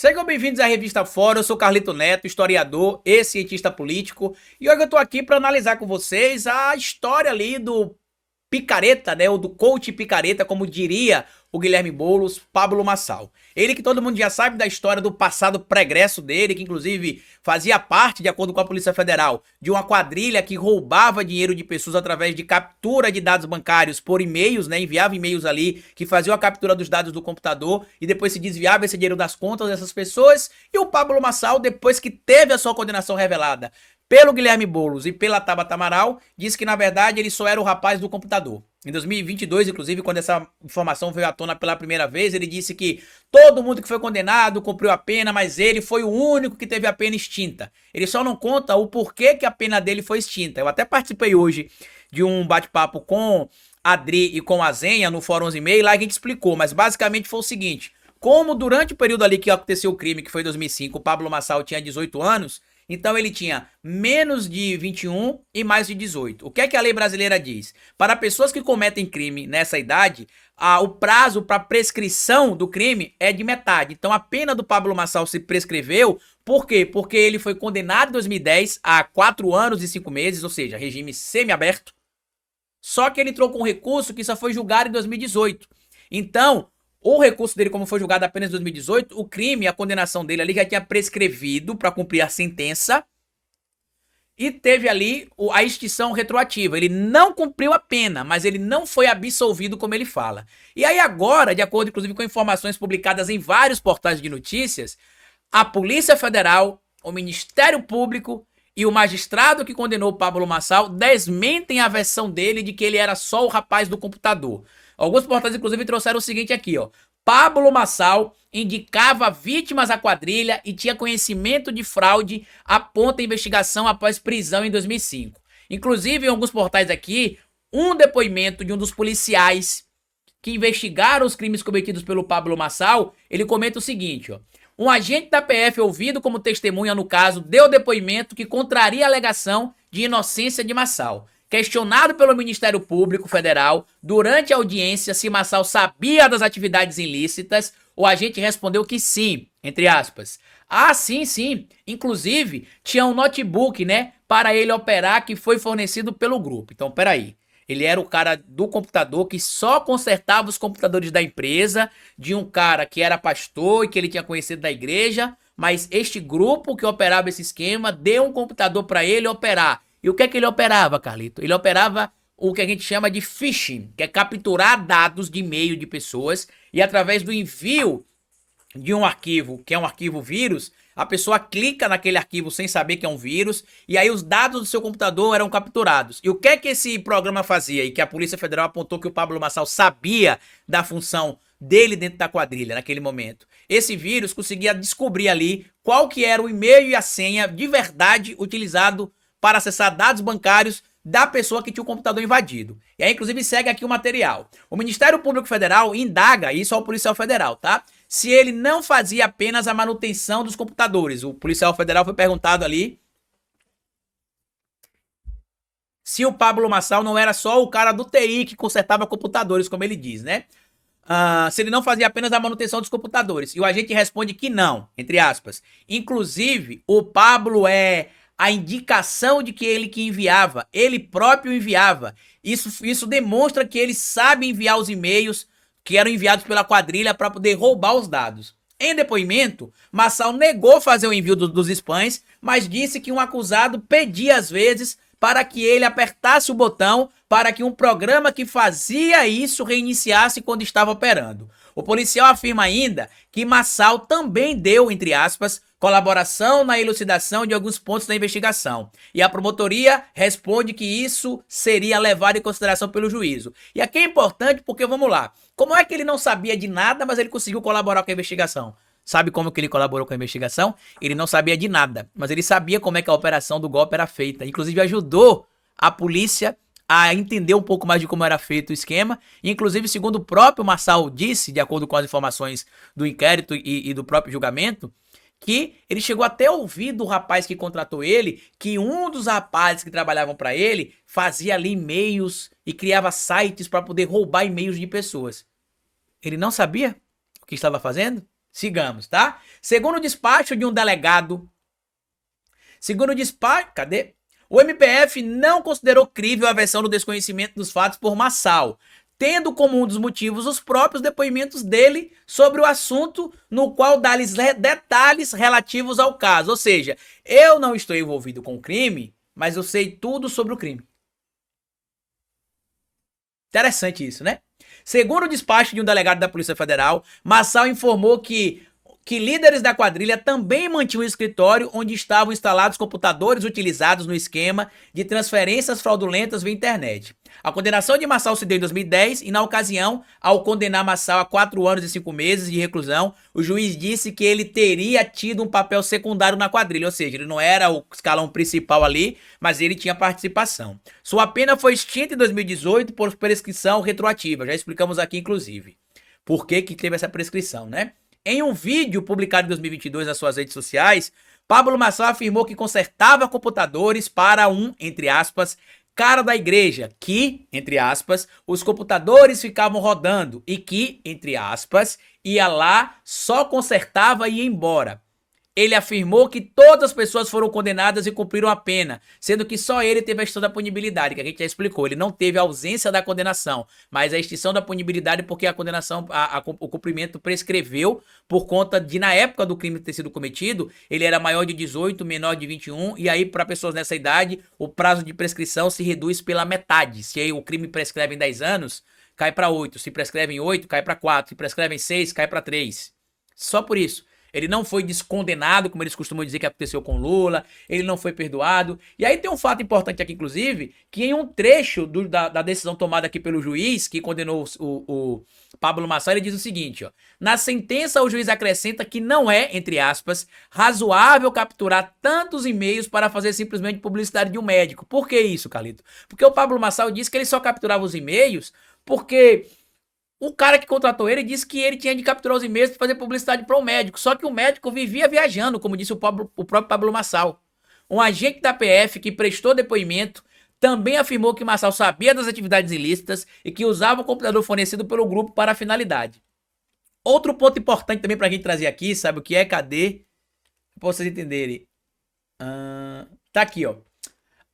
Sejam bem-vindos à Revista Fora, eu sou Carlito Neto, historiador e cientista político, e hoje eu tô aqui para analisar com vocês a história ali do picareta, né, ou do coach picareta, como diria o Guilherme Boulos, Pablo Marçal. Ele que todo mundo já sabe da história do passado pregresso dele, que inclusive fazia parte, de acordo com a Polícia Federal, de uma quadrilha que roubava dinheiro de pessoas através de captura de dados bancários por e-mails, né, enviava e-mails ali que faziam a captura dos dados do computador e depois se desviava esse dinheiro das contas dessas pessoas. E o Pablo Marçal, depois que teve a sua condenação revelada pelo Guilherme Boulos e pela Tabata Amaral, disse que na verdade ele só era o rapaz do computador. Em 2022, inclusive, quando essa informação veio à tona pela primeira vez, ele disse que todo mundo que foi condenado cumpriu a pena, mas ele foi o único que teve a pena extinta. Ele só não conta o porquê que a pena dele foi extinta. Eu até participei hoje de um bate-papo com a Adri e com a Zenha no Fórum 11h30, lá a gente explicou, mas basicamente foi o seguinte: como durante o período ali que aconteceu o crime, que foi 2005, o Pablo Marçal tinha 18 anos, então ele tinha menos de 21 e mais de 18. O que é que a lei brasileira diz? Para pessoas que cometem crime nessa idade, o prazo para prescrição do crime é de metade. Então a pena do Pablo Marçal se prescreveu. Por quê? Porque ele foi condenado em 2010 a 4 anos e 5 meses, ou seja, regime semiaberto. Só que ele entrou com um recurso que só foi julgado em 2018. Então, o recurso dele, como foi julgado apenas em 2018, o crime, a condenação dele ali já tinha prescrevido para cumprir a sentença e teve ali a extinção retroativa. Ele não cumpriu a pena, mas ele não foi absolvido como ele fala. E aí agora, de acordo inclusive com informações publicadas em vários portais de notícias, a Polícia Federal, o Ministério Público e o magistrado que condenou o Pablo Marçal desmentem a versão dele de que ele era só o rapaz do computador. Alguns portais, inclusive, trouxeram o seguinte aqui, ó. Pablo Marçal indicava vítimas à quadrilha e tinha conhecimento de fraude, aponta a investigação após prisão em 2005. Inclusive, em alguns portais aqui, um depoimento de um dos policiais que investigaram os crimes cometidos pelo Pablo Marçal, ele comenta o seguinte, ó. Um agente da PF ouvido como testemunha no caso deu depoimento que contraria a alegação de inocência de Marçal. Questionado pelo Ministério Público Federal durante a audiência se Marçal sabia das atividades ilícitas, o agente respondeu que sim, entre aspas. Ah, sim. Inclusive, tinha um notebook, né, para ele operar que foi fornecido pelo grupo. Então, peraí. Ele era o cara do computador que só consertava os computadores da empresa, de um cara que era pastor e que ele tinha conhecido da igreja, mas este grupo que operava esse esquema deu um computador para ele operar. E o que é que ele operava, Carlito? Ele operava o que a gente chama de phishing, que é capturar dados de e-mail de pessoas e através do envio de um arquivo, que é um arquivo vírus, a pessoa clica naquele arquivo sem saber que é um vírus e aí os dados do seu computador eram capturados. E o que é que esse programa fazia? E que a Polícia Federal apontou que o Pablo Marçal sabia da função dele dentro da quadrilha naquele momento. Esse vírus conseguia descobrir ali qual que era o e-mail e a senha de verdade utilizado para acessar dados bancários da pessoa que tinha o computador invadido. E aí, inclusive, segue aqui o material. O Ministério Público Federal indaga isso ao policial federal, tá? Se ele não fazia apenas a manutenção dos computadores. O policial federal foi perguntado ali se o Pablo Marçal não era só o cara do TI que consertava computadores, como ele diz, né? Se ele não fazia apenas a manutenção dos computadores. E o agente responde que não, entre aspas. Inclusive, o Pablo é a indicação de que ele que enviava, ele próprio enviava. Isso demonstra que ele sabe enviar os e-mails que eram enviados pela quadrilha para poder roubar os dados. Em depoimento, Marçal negou fazer o envio dos spams, mas disse que um acusado pedia às vezes para que ele apertasse o botão para que um programa que fazia isso reiniciasse quando estava operando. O policial afirma ainda que Marçal também deu, entre aspas, colaboração na elucidação de alguns pontos da investigação. E a promotoria responde que isso seria levado em consideração pelo juízo. E aqui é importante porque, vamos lá, como é que ele não sabia de nada, mas ele conseguiu colaborar com a investigação? Sabe como que ele colaborou com a investigação? Ele não sabia de nada, mas ele sabia como é que a operação do golpe era feita. Inclusive ajudou a polícia a entender um pouco mais de como era feito o esquema. Inclusive, segundo o próprio Marçal disse, de acordo com as informações do inquérito e do próprio julgamento, que ele chegou até a ouvir do rapaz que contratou ele, que um dos rapazes que trabalhavam para ele fazia ali e-mails e criava sites para poder roubar e-mails de pessoas. Ele não sabia o que estava fazendo? Sigamos, tá? Segundo o despacho de um delegado, segundo o despacho, cadê? O MPF não considerou crível a versão do desconhecimento dos fatos por Massal, tendo como um dos motivos os próprios depoimentos dele sobre o assunto, no qual dá-lhes detalhes relativos ao caso. Ou seja, eu não estou envolvido com o crime, mas eu sei tudo sobre o crime. Interessante isso, né? Segundo o despacho de um delegado da Polícia Federal, Massal informou que líderes da quadrilha também mantinham um escritório onde estavam instalados computadores utilizados no esquema de transferências fraudulentas via internet. A condenação de Massal se deu em 2010 e, na ocasião, ao condenar Massal a 4 anos e 5 meses de reclusão, o juiz disse que ele teria tido um papel secundário na quadrilha, ou seja, ele não era o escalão principal ali, mas ele tinha participação. Sua pena foi extinta em 2018 por prescrição retroativa, já explicamos aqui inclusive por que teve essa prescrição, né? Em um vídeo publicado em 2022 nas suas redes sociais, Pablo Massal afirmou que consertava computadores para um, entre aspas, cara da igreja, que, entre aspas, os computadores ficavam rodando e que, entre aspas, ia lá, só consertava e ia embora. Ele afirmou que todas as pessoas foram condenadas e cumpriram a pena, sendo que só ele teve a extinção da punibilidade, que a gente já explicou. Ele não teve a ausência da condenação, mas a extinção da punibilidade porque a condenação, o cumprimento prescreveu por conta de, na época do crime ter sido cometido, ele era maior de 18, menor de 21, e aí para pessoas nessa idade, o prazo de prescrição se reduz pela metade. Se aí o crime prescreve em 10 anos, cai para 8. Se prescreve em 8, cai para 4. Se prescreve em 6, cai para 3. Só por isso. Ele não foi descondenado, como eles costumam dizer que aconteceu com Lula. Ele não foi perdoado. E aí tem um fato importante aqui, inclusive, que em um trecho da decisão tomada aqui pelo juiz, que condenou o Pablo Massal, ele diz o seguinte, ó. Na sentença, o juiz acrescenta que não é, entre aspas, razoável capturar tantos e-mails para fazer simplesmente publicidade de um médico. Por que isso, Carlito? Porque o Pablo Massal disse que ele só capturava os e-mails porque o cara que contratou ele disse que ele tinha de capturar os e-mails para fazer publicidade para o médico. Só que o médico vivia viajando, como disse o próprio Pablo Massal. Um agente da PF que prestou depoimento também afirmou que Massal sabia das atividades ilícitas e que usava o computador fornecido pelo grupo para a finalidade. Outro ponto importante também para a gente trazer aqui, sabe o que é? Cadê? Para vocês entenderem. Tá aqui, ó.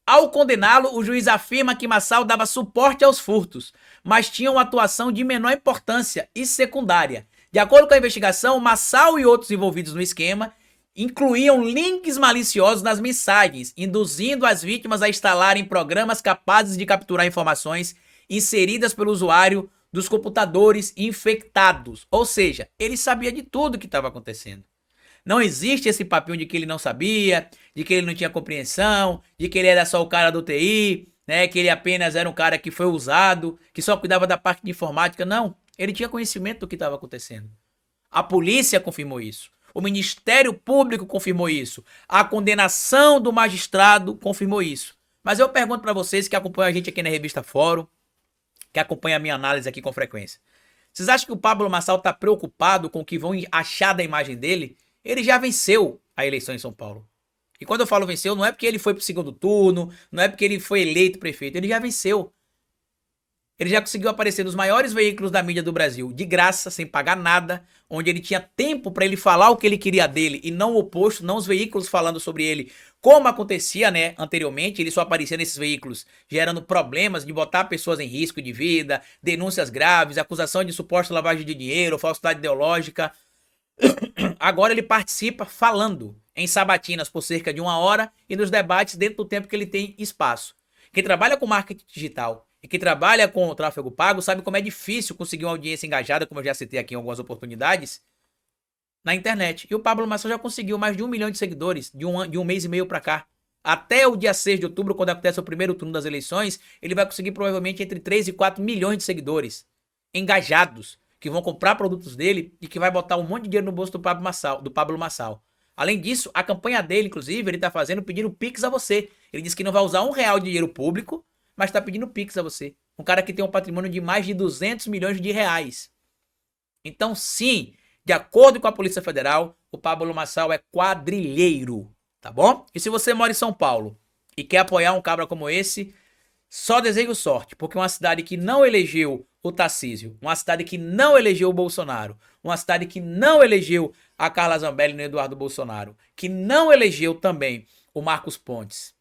Ao condená-lo, o juiz afirma que Massal dava suporte aos furtos, mas tinha uma atuação de menor importância e secundária. De acordo com a investigação, Massal e outros envolvidos no esquema incluíam links maliciosos nas mensagens, induzindo as vítimas a instalarem programas capazes de capturar informações inseridas pelo usuário dos computadores infectados. Ou seja, ele sabia de tudo o que estava acontecendo. Não existe esse papinho de que ele não sabia, de que ele não tinha compreensão, de que ele era só o cara do TI, né? Que ele apenas era um cara que foi usado, que só cuidava da parte de informática. Não, ele tinha conhecimento do que estava acontecendo. A polícia confirmou isso. O Ministério Público confirmou isso. A condenação do magistrado confirmou isso. Mas eu pergunto para vocês que acompanham a gente aqui na Revista Fórum, que acompanham a minha análise aqui com frequência. Vocês acham que o Pablo Massal está preocupado com o que vão achar da imagem dele? Ele já venceu a eleição em São Paulo. E quando eu falo venceu, não é porque ele foi pro segundo turno, não é porque ele foi eleito prefeito, ele já venceu. Ele já conseguiu aparecer nos maiores veículos da mídia do Brasil, de graça, sem pagar nada, onde ele tinha tempo para ele falar o que ele queria dele e não o oposto, não os veículos falando sobre ele, como acontecia, né, anteriormente. Ele só aparecia nesses veículos gerando problemas de botar pessoas em risco de vida, denúncias graves, acusação de suposta lavagem de dinheiro, falsidade ideológica. Agora ele participa falando em sabatinas por cerca de 1 hora e nos debates dentro do tempo que ele tem espaço. Quem trabalha com marketing digital e quem trabalha com o tráfego pago sabe como é difícil conseguir uma audiência engajada, como eu já citei aqui em algumas oportunidades, na internet. E o Pablo Massal já conseguiu mais de 1 milhão de seguidores de um mês e meio para cá. Até o dia 6 de outubro, quando acontece o primeiro turno das eleições, ele vai conseguir provavelmente entre 3 e 4 milhões de seguidores engajados, que vão comprar produtos dele e que vai botar um monte de dinheiro no bolso do Pablo Massal. Além disso, a campanha dele, inclusive, ele tá fazendo pedindo Pix a você. Ele disse que não vai usar R$ 1 de dinheiro público, mas tá pedindo Pix a você. Um cara que tem um patrimônio de mais de 200 milhões de reais. Então, sim, de acordo com a Polícia Federal, o Pablo Massal é quadrilheiro, tá bom? E se você mora em São Paulo e quer apoiar um cabra como esse, Só desejo sorte, porque uma cidade que não elegeu o Tarcísio, uma cidade que não elegeu o Bolsonaro, uma cidade que não elegeu a Carla Zambelli no Eduardo Bolsonaro, que não elegeu também o Marcos Pontes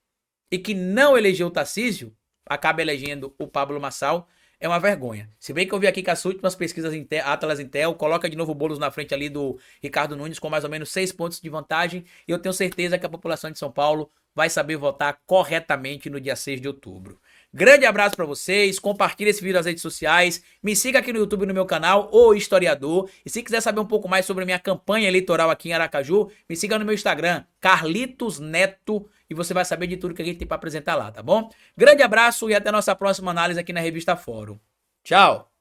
e que não elegeu o Tarcísio, acaba elegendo o Pablo Marçal, é uma vergonha. Se bem que eu vi aqui que as últimas pesquisas Atlas Intel coloca de novo o Boulos na frente ali do Ricardo Nunes com mais ou menos 6 pontos de vantagem e eu tenho certeza que a população de São Paulo vai saber votar corretamente no dia 6 de outubro. Grande abraço para vocês, compartilhe esse vídeo nas redes sociais, me siga aqui no YouTube no meu canal, O Historiador, e se quiser saber um pouco mais sobre a minha campanha eleitoral aqui em Aracaju, me siga no meu Instagram, Carlitos Neto, e você vai saber de tudo que a gente tem para apresentar lá, tá bom? Grande abraço e até a nossa próxima análise aqui na Revista Fórum. Tchau!